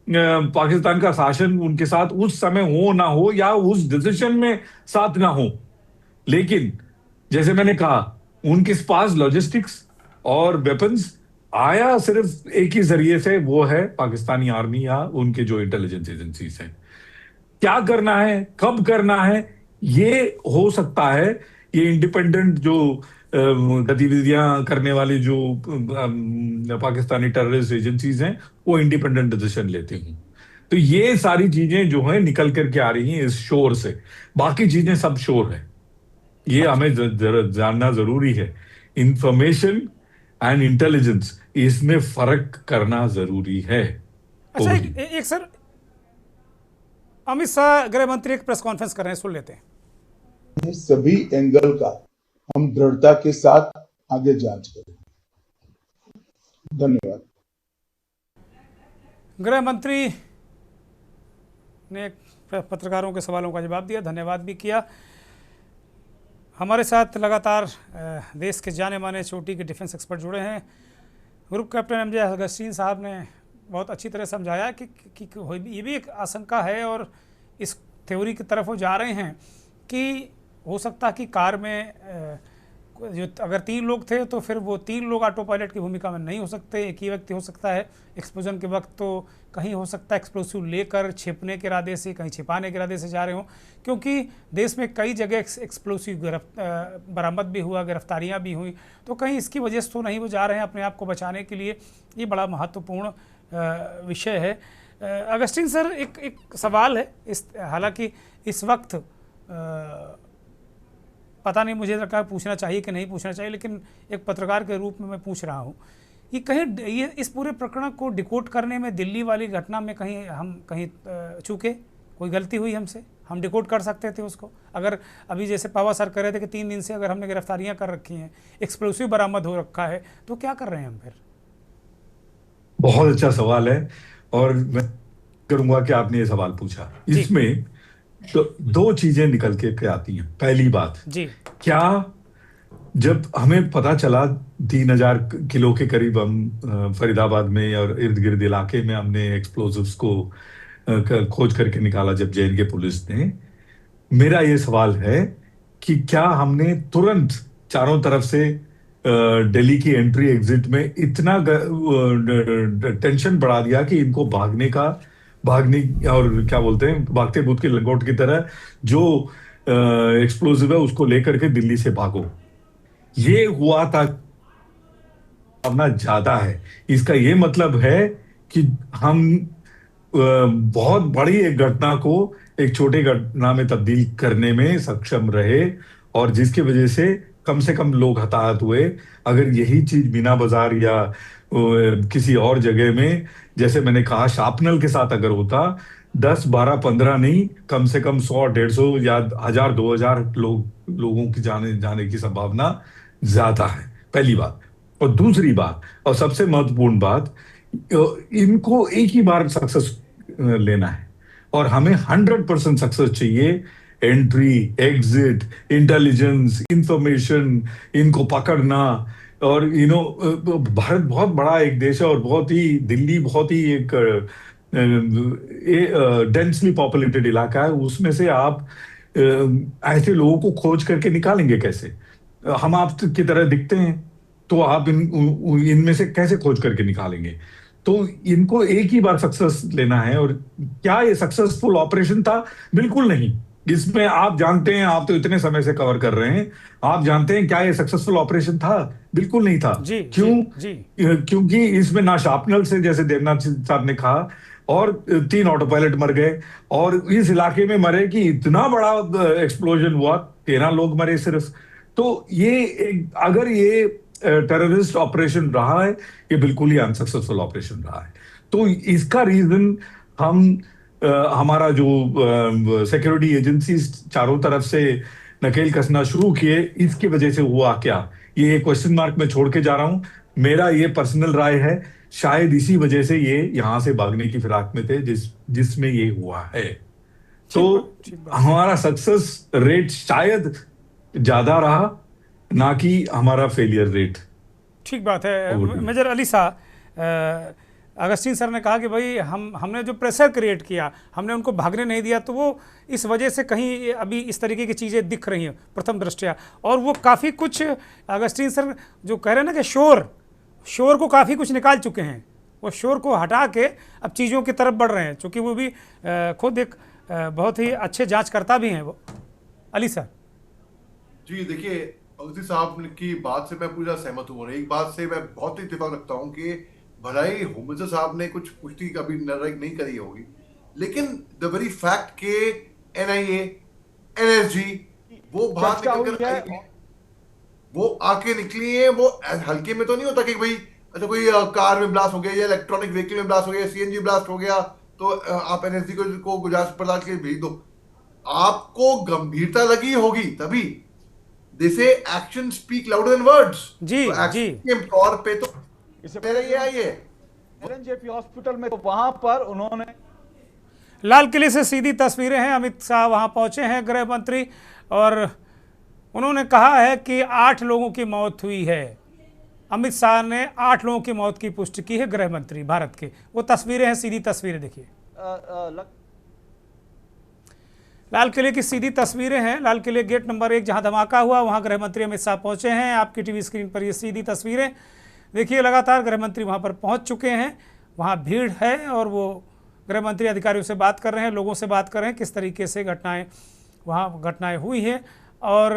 पाकिस्तान का शासन उनके साथ उस समय हो ना हो, या उस डिसीजन में साथ ना हो, लेकिन जैसे मैंने कहा, उनके पास लॉजिस्टिक्स और वेपन्स आया सिर्फ एक ही जरिए से, वो है पाकिस्तानी आर्मी या उनके जो इंटेलिजेंस एजेंसीज हैं। क्या करना है, कब करना है, ये हो सकता है ये इंडिपेंडेंट जो गतिविधियां करने वाली जो पाकिस्तानी टेररिस्ट एजेंसीज हैं, वो इंडिपेंडेंट डिसीजन लेते हूं। तो ये सारी चीजें जो है निकल करके आ रही हैं इस शोर से, बाकी चीजें सब शोर है। ये हमें जानना जरूरी है। इंफॉर्मेशन एंड इंटेलिजेंस, इसमें फर्क करना जरूरी है। अच्छा, एक सर, अमित शाह गृह मंत्री एक प्रेस कॉन्फ्रेंस कर रहे हैं, सुन लेते हैं। सभी एंगल का हम दृढ़ता के साथ आगे जांच करेंगे। धन्यवाद। गृह मंत्री ने पत्रकारों के सवालों का जवाब दिया, धन्यवाद भी किया। हमारे साथ लगातार देश के जाने माने चोटी के डिफेंस एक्सपर्ट जुड़े हैं। ग्रुप कैप्टन एमजे अगस्टीन साहब ने बहुत अच्छी तरह समझाया कि ये भी एक आशंका है, और इस थ्योरी की तरफ वो जा रहे हैं कि हो सकता है कि कार में जो अगर 3 लोग थे तो फिर वो 3 लोग ऑटो पायलट की भूमिका में नहीं हो सकते, एक ही व्यक्ति हो सकता है। एक्सप्लोजन के वक्त तो कहीं हो सकता है एक्सप्लोसिव लेकर छिपने के इरादे से, कहीं छिपाने के इरादे से जा रहे हों, क्योंकि देश में कई जगह एक्सप्लोसिव बरामद भी हुआ, गिरफ्तारियां भी हुई, तो कहीं इसकी वजह से तो नहीं वो जा रहे हैं अपने आप को बचाने के लिए। ये बड़ा महत्वपूर्ण विषय है। अगस्टिन सर, एक सवाल है, हालांकि इस वक्त पता नहीं, मुझे लगा पूछना चाहिए कि नहीं पूछना चाहिए, लेकिन एक पत्रकार के रूप में मैं पूछ रहा हूँ कि कहीं ये इस पूरे प्रकरण को डिकोड करने में, दिल्ली वाली घटना में कहीं चूके, कोई गलती हुई हमसे, हम डिकोड कर सकते थे उसको। अगर अभी जैसे पवार सर कह रहे थे कि 3 दिन से अगर हमने गिरफ्तारियां कर रखी हैं, एक्सप्लोसिव बरामद हो रखा है, तो क्या कर रहे हैं हम फिर? बहुत अच्छा सवाल है, और मैं करूंगा कि आपने ये सवाल पूछा। इसमें तो 2 चीजें निकल के आती हैं। पहली बात जी, क्या जब हमें पता चला 3000 किलो के करीब हम फरीदाबाद में और इर्द गिर्द इलाके में हमने एक्सप्लोजिव्स को खोज करके निकाला, जब जे.एन.के पुलिस ने, मेरा ये सवाल है कि क्या हमने तुरंत चारों तरफ से दिल्ली की एंट्री एग्जिट में इतना टेंशन बढ़ा दिया कि इनको भागने और क्या बोलते हैं, भागते भूत की लंगोट की तरह जो एक्सप्लोजिव है उसको लेकर के दिल्ली से भागो। ये हुआ था, भावना ज्यादा है। इसका ये मतलब है कि हम बहुत बड़ी एक घटना को एक छोटी घटना में तब्दील करने में सक्षम रहे, और जिसकी वजह से कम लोग हताहत हुए। अगर यही चीज मीना बाजार या किसी और जगह में, जैसे मैंने कहा, शार्पनल के साथ अगर होता, 10, 12, 15 नहीं, कम से कम 100, 150 या 1000, 2000 लोगों की जाने की संभावना ज्यादा है। पहली बात। और दूसरी बात, और सबसे महत्वपूर्ण बात, इनको एक ही बार सक्सेस लेना है, और हमें 100% सक्सेस चाहिए। एंट्री, एग्जिट, इंटेलिजेंस, इंफॉर्मेशन, इनको पकड़ना। और भारत बहुत बड़ा एक देश है, और दिल्ली बहुत ही एक डेंसली पॉपुलेटेड इलाका है। उसमें से आप ऐसे लोगों को खोज करके निकालेंगे कैसे? हम आपकी तरह दिखते हैं, तो आप इनमें से कैसे खोज करके निकालेंगे? तो इनको एक ही बार सक्सेस लेना है। और क्या ये सक्सेसफुल ऑपरेशन था? बिल्कुल नहीं। इसमें आप जानते हैं, आप तो इतने समय से कवर कर रहे हैं, आप जानते हैं क्या ये सक्सेसफुल ऑपरेशन था? बिल्कुल नहीं था। क्यों? क्योंकि इसमें ना शार्पनल से, जैसे देवनाथ साहब ने कहा, और 3 ऑटो पायलट मर गए, और इस इलाके में मरे कि इतना बड़ा एक्सप्लोजन हुआ, 13 लोग मरे सिर्फ। तो ये अगर ये टेररिस्ट ऑपरेशन रहा है, ये बिल्कुल ही अनसक्सेसफुल ऑपरेशन रहा है। तो इसका रीजन हमारा जो सिक्योरिटी एजेंसी चारों तरफ से नकेल कसना शुरू किए, इसकी वजह से हुआ क्या, ये क्वेश्चन मार्क में छोड़ के जा रहा हूं। मेरा ये पर्सनल राय है, शायद इसी वजह से ये यहां से भागने की फिराक में थे जिसमें ये हुआ है। तो हमारा सक्सेस रेट शायद ज्यादा रहा, ना कि हमारा फेलियर रेट। ठीक बात है मेजर अली शाह। अगस्तीन सर ने कहा कि भाई हमने जो प्रेशर क्रिएट किया, हमने उनको भागने नहीं दिया, तो वो इस वजह से कहीं अभी इस तरीके की चीज़ें दिख रही हैं प्रथम दृष्टया। और वो काफ़ी कुछ अगस्तीन सर जो कह रहे हैं ना कि शोर को काफ़ी कुछ निकाल चुके हैं, वो शोर को हटा के अब चीज़ों की तरफ बढ़ रहे हैं, चूँकि वो भी खुद एक बहुत ही अच्छे जाँचकर्ता भी हैं वो। अली सर जी देखिए, अगस्ती साहब की बात से मैं पूरा सहमत हूँ, और एक बात से मैं बहुत इत्तेफाक रखता हूँ कि भलाई होम मिनिस्टर साहब ने कुछ पुष्टि कभी नहीं करी होगी, लेकिन द वेरी फैक्ट के NIA, NSG वो बाहर निकल कर वो आके निकली है, वो हल्के में तो नहीं होता कि भाई अच्छा कोई कार में ब्लास्ट हो गया या इलेक्ट्रॉनिक व्हीकल में ब्लास्ट हो गया, CNG ब्लास्ट हो गया, तो आप NSG को गुजारिश पड़ताल के भेज दो। आपको गंभीरता लगी होगी तभी। They say action speak louder than words। जी तो जी के तौर पे तो इससे मेरा ये आई है LNJP हॉस्पिटल में, तो वहां पर उन्होंने लाल किले से सीधी तस्वीरें हैं। अमित शाह वहां पहुंचे हैं, गृह मंत्री, और उन्होंने कहा है कि 8 लोगों की मौत हुई है। अमित शाह ने 8 लोगों की मौत की पुष्टि की है, गृह मंत्री भारत के। वो तस्वीरें हैं, सीधी तस्वीरें देखिए। लाल किले की सीधी तस्वीरें हैं। लाल किले गेट नंबर 1 जहां धमाका हुआ, वहां गृह मंत्री अमित शाह पहुंचे हैं। आपकी टीवी स्क्रीन पर ये सीधी तस्वीरें देखिए। लगातार गृह मंत्री वहां पर पहुंच चुके हैं, वहां भीड़ है, और वो गृह मंत्री अधिकारियों से बात कर रहे हैं, लोगों से बात कर रहे हैं किस तरीके से घटनाएं हुई हैं। और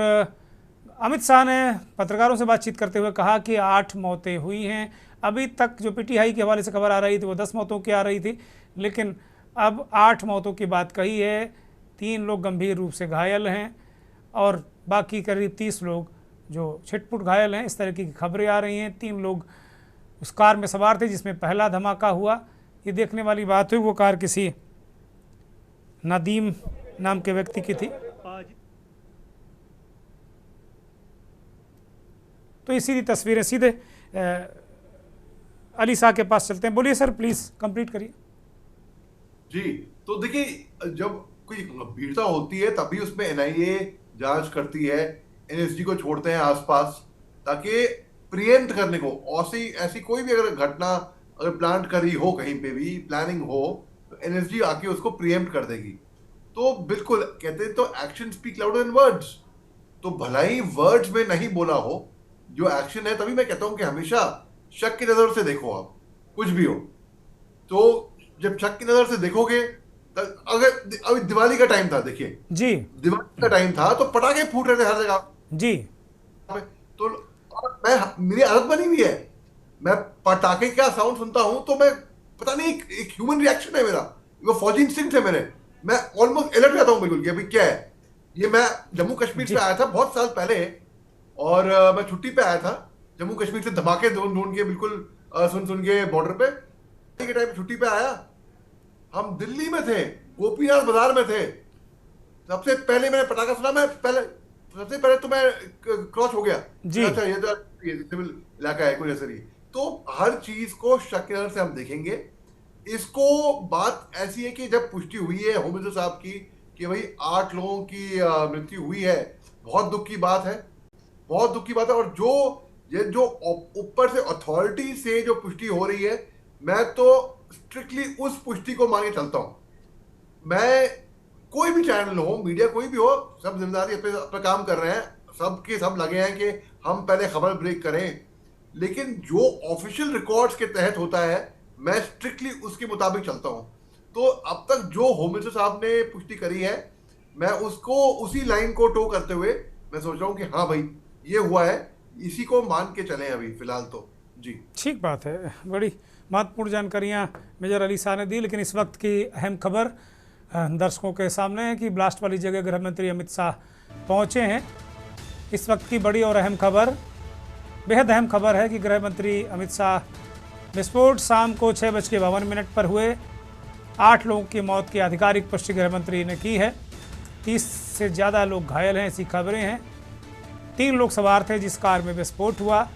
अमित शाह ने पत्रकारों से बातचीत करते हुए कहा कि 8 मौतें हुई हैं। अभी तक जो PTI के हवाले से खबर आ रही थी वो 10 मौतों की आ रही थी, लेकिन अब 8 मौतों की बात कही है। 3 लोग गंभीर रूप से घायल हैं और बाकी करीब 30 लोग जो छिटपुट घायल हैं, इस तरह की खबरें आ रही हैं। 3 लोग उस कार में सवार थे जिसमें पहला धमाका हुआ। ये देखने वाली बात हुई, वो कार किसी नदीम नाम के व्यक्ति की थी। तो ये सीधी तस्वीरें, सीधे अली शाह के पास चलते हैं। बोलिए सर, प्लीज कंप्लीट करिए। जी तो देखिए, जब कोई गंभीरता होती है तभी उसमें NIA जांच करती है, NSG को छोड़ते हैं आसपास, ताकि प्रिएम्प्ट करने को ऐसी कोई भी अगर घटना अगर प्लान करी हो, कहीं पे भी प्लानिंग हो, तो NSG आके उसको प्रिएम्प्ट कर देगी। तो बिल्कुल कहते हैं तो action speak louder than words. तो भलाई वर्ड्स में नहीं बोला हो जो एक्शन है, तभी मैं कहता हूं कि हमेशा शक की नजर से देखो। आप कुछ भी हो तो जब शक की नजर से देखोगे, अगर अभी दिवाली का टाइम था, देखिए जी दिवाली का टाइम था तो पटाखे फूट रहे थे हर जगह जी। तो मेरी आदत बनी हुई है, मैं पटाखे का साउंड सुनता हूं तो मैं पता नहीं एक ह्यूमन रिएक्शन है मेरा, वो फौजी इंस्टिंक्ट है मेरे, मैं ऑलमोस्ट अलर्ट रहता हूं बिल्कुल कि अभी क्या है ये। मैं जम्मू कश्मीर से आया था बहुत साल पहले, और मैं छुट्टी पे आया था जम्मू कश्मीर से, धमाके ढूंढ के बिल्कुल सुन के बॉर्डर पे के टाइम छुट्टी पे आया। हम दिल्ली में थे, गोपीनाथ बाजार में थे, सबसे पहले मैंने पटाखा सुना, सबसे पहले तो मैं क्रॉस हो गया जी। अच्छा ये तो सिविल इलाका है कोई असर ही। तो हर चीज को शक की नजर से हम देखेंगे। इसको बात ऐसी है कि जब पुष्टि हुई है होम मिनिस्टर साहब की कि भाई 8 लोगों की मृत्यु हुई है, बहुत दुख की बात है, बहुत दुख की बात है। और जो ऊपर से अथॉरिटी से जो पुष्टि हो रही है, मैं तो स्ट्रिक्टली उस पुष्टि को मान के चलता हूं। मैं कोई भी चैनल हो, मीडिया कोई भी हो, सब जिम्मेदारी अपना काम कर रहे हैं, सब लगे हैं कि हम पहले खबर ब्रेक करें, लेकिन जो ऑफिशियल रिकॉर्ड्स के तहत होता है मैं स्ट्रिक्टली उसके मुताबिक चलता हूं। तो अब तक जो होम मिनिस्टर साहब ने पुष्टि करी है, मैं उसको उसी लाइन को टो करते हुए मैं सोच रहा हूं कि हाँ भाई ये हुआ है, इसी को मान के चलें अभी फिलहाल तो। जी ठीक बात है, बड़ी महत्वपूर्ण जानकारियां मेजर अली शाह ने दी। लेकिन इस वक्त की अहम खबर दर्शकों के सामने है कि ब्लास्ट वाली जगह गृह मंत्री अमित शाह पहुंचे हैं। इस वक्त की बड़ी और अहम खबर, बेहद अहम खबर है कि गृह मंत्री अमित शाह, विस्फोट शाम को 6:52 पर हुए। 8 लोगों की मौत की आधिकारिक पुष्टि गृह मंत्री ने की है। 30 से ज़्यादा लोग घायल हैं, ऐसी खबरें हैं। 3 लोग सवार थे जिस कार में विस्फोट हुआ।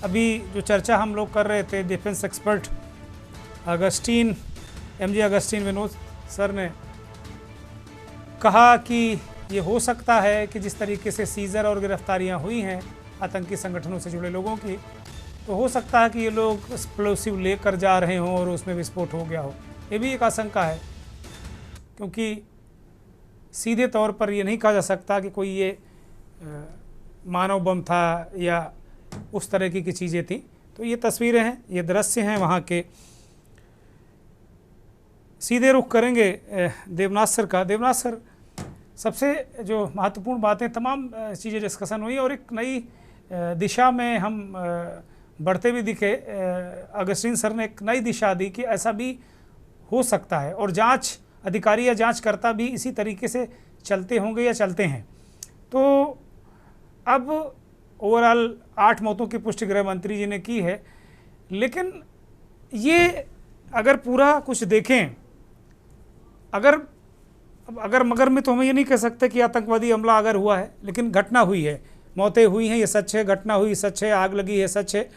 अभी जो चर्चा हम लोग कर रहे थे, defence expert Augustine, MJ Augustine Vinod sir ने कहा कि ये हो सकता है कि जिस तरीके से सीजर और गिरफ्तारियां हुई हैं आतंकी संगठनों से जुड़े लोगों की, तो हो सकता है कि ये लोग एक्सप्लोसिव लेकर जा रहे हों और उसमें विस्फोट हो गया हो। ये भी एक आशंका है, क्योंकि सीधे तौर पर ये नहीं कहा जा सकता कि कोई ये मानव बम था या उस तरह की चीज़ें थी। तो ये तस्वीरें हैं, ये दृश्य हैं वहाँ के। सीधे रुख करेंगे देवनाथ सर का। देवनाथ सर, सबसे जो महत्वपूर्ण बातें, तमाम चीज़ें डिस्कशन हुई और एक नई दिशा में हम बढ़ते भी दिखे। अगस्टीन सर ने एक नई दिशा दी कि ऐसा भी हो सकता है और जांच अधिकारी या जांचकर्ता भी इसी तरीके से चलते होंगे या चलते हैं। तो अब ओवरऑल 8 मौतों की पुष्टि गृह मंत्री जी ने की है, लेकिन ये अगर पूरा कुछ देखें, अगर मगर में तो हम ये नहीं कह सकते कि आतंकवादी हमला अगर हुआ है, लेकिन घटना हुई है, मौतें हुई हैं, ये सच है, घटना हुई सच है, आग लगी है सच है।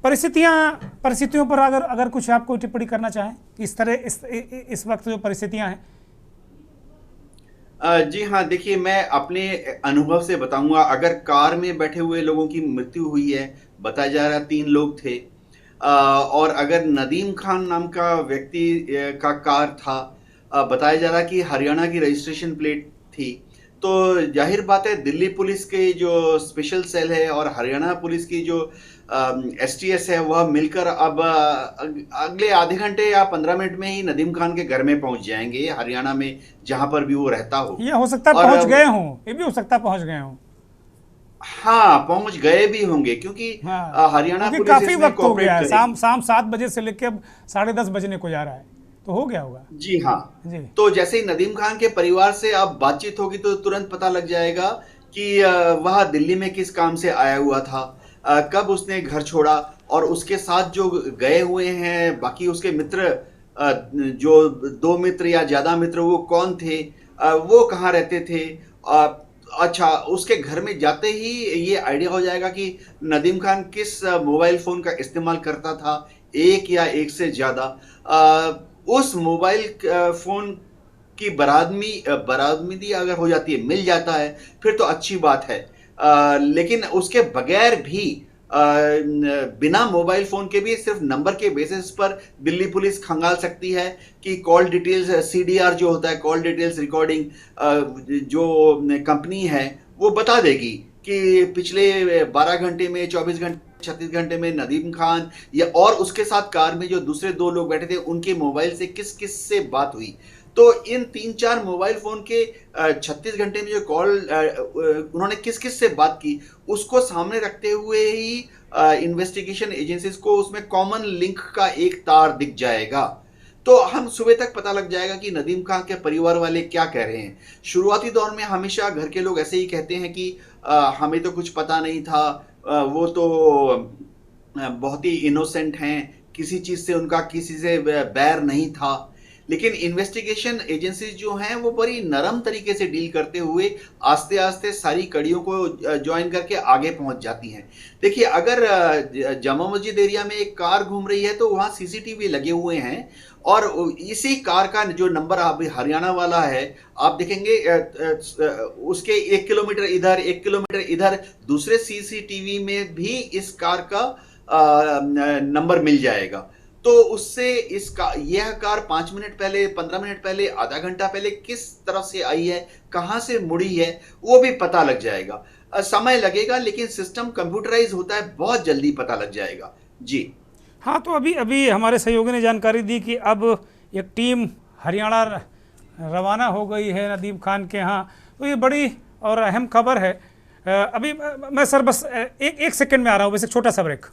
परिस्थितियों पर अगर कुछ आपको टिप्पणी करना चाहें, इस तरह इस वक्त जो परिस्थितियां हैं। जी हाँ, देखिए, मैं अपने अनुभव से बताऊंगा। अगर कार में बैठे हुए लोगों की मृत्यु हुई है, बताया जा रहा है 3 लोग थे, और अगर नदीम खान नाम का व्यक्ति का कार था, बताया जा रहा कि हरियाणा की रजिस्ट्रेशन प्लेट थी, तो जाहिर बात है दिल्ली पुलिस के जो स्पेशल सेल है और हरियाणा पुलिस की जो STS है, वह मिलकर अब अगले आधे घंटे या 15 मिनट में ही नदीम खान के घर में पहुंच जाएंगे, हरियाणा में जहां पर भी वो रहता हो। ये हो सकता है पहुंच गए हों, ये भी हो सकता है पहुंच गए हों। हाँ, पहुंच गए भी होंगे, क्योंकि हरियाणा पुलिस काफी वक्त हो गया है, शाम 7 बजे से लेकर अब 10:30 बजने को जा रहा है, तो हो गया होगा। जी हाँ जी। तो जैसे ही नदीम खान के परिवार से अब बातचीत होगी तो तुरंत पता लग जाएगा कि वह दिल्ली में किस काम से आया हुआ था, कब उसने घर छोड़ा, और उसके साथ जो गए हुए हैं बाकी उसके मित्र, जो 2 मित्र या ज्यादा मित्र, वो कौन थे, वो कहाँ रहते थे। अच्छा, उसके घर में जाते ही ये आइडिया हो जाएगा कि नदीम खान किस मोबाइल फोन का इस्तेमाल करता था, एक या एक से ज्यादा। उस मोबाइल फोन की बरामदगी अगर हो जाती है, मिल जाता है, फिर तो अच्छी बात है। लेकिन उसके बगैर भी बिना मोबाइल फोन के भी सिर्फ नंबर के बेसिस पर दिल्ली पुलिस खंगाल सकती है कि कॉल डिटेल्स, CDR जो होता है, कॉल डिटेल्स रिकॉर्डिंग, जो कंपनी है वो बता देगी कि पिछले 12 घंटे में, 24 घंटे, 36 घंटे में नदीम खान या और उसके साथ कार में जो दूसरे 2 लोग बैठे थे, उनके मोबाइल से किस किस से बात हुई। तो इन 3-4 मोबाइल फोन के 36 घंटे में जो कॉल उन्होंने किस किस से बात की, उसको सामने रखते हुए ही इन्वेस्टिगेशन एजेंसीज को उसमें कॉमन लिंक का एक तार दिख जाएगा। तो हम सुबह तक पता लग जाएगा कि नदीम खान के परिवार वाले क्या कह रहे हैं। शुरुआती दौर में हमेशा घर के लोग ऐसे ही कहते हैं कि हमें तो कुछ पता नहीं था, वो तो बहुत ही इनोसेंट हैं, किसी चीज से उनका किसी से बैर नहीं था। लेकिन इन्वेस्टिगेशन एजेंसीज जो हैं वो बड़ी नरम तरीके से डील करते हुए आस्ते आस्ते सारी कड़ियों को ज्वाइन करके आगे पहुंच जाती हैं। देखिए, अगर जामा मस्जिद एरिया में एक कार घूम रही है तो वहाँ CCTV लगे हुए हैं, और इसी कार का जो नंबर अभी हरियाणा वाला है, आप देखेंगे उसके 1 किलोमीटर इधर, 1 किलोमीटर इधर दूसरे CCTV में भी इस कार का नंबर मिल जाएगा। तो उससे यह कार 5 मिनट पहले, 15 मिनट पहले, आधा घंटा पहले किस तरफ से आई है, कहां से मुड़ी है, वो भी पता लग जाएगा। समय लगेगा, लेकिन सिस्टम कंप्यूटराइज होता है, बहुत जल्दी पता लग जाएगा। जी हाँ, तो अभी हमारे सहयोगी ने जानकारी दी कि अब एक टीम हरियाणा रवाना हो गई है नदीम खान के यहाँ। तो ये बड़ी और अहम खबर है। अभी मैं सर बस एक सेकंड में आ रहा हूँ, बस एक छोटा सा ब्रेक।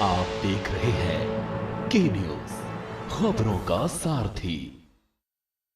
आप देख रहे हैं के न्यूज़, खबरों का सारथी।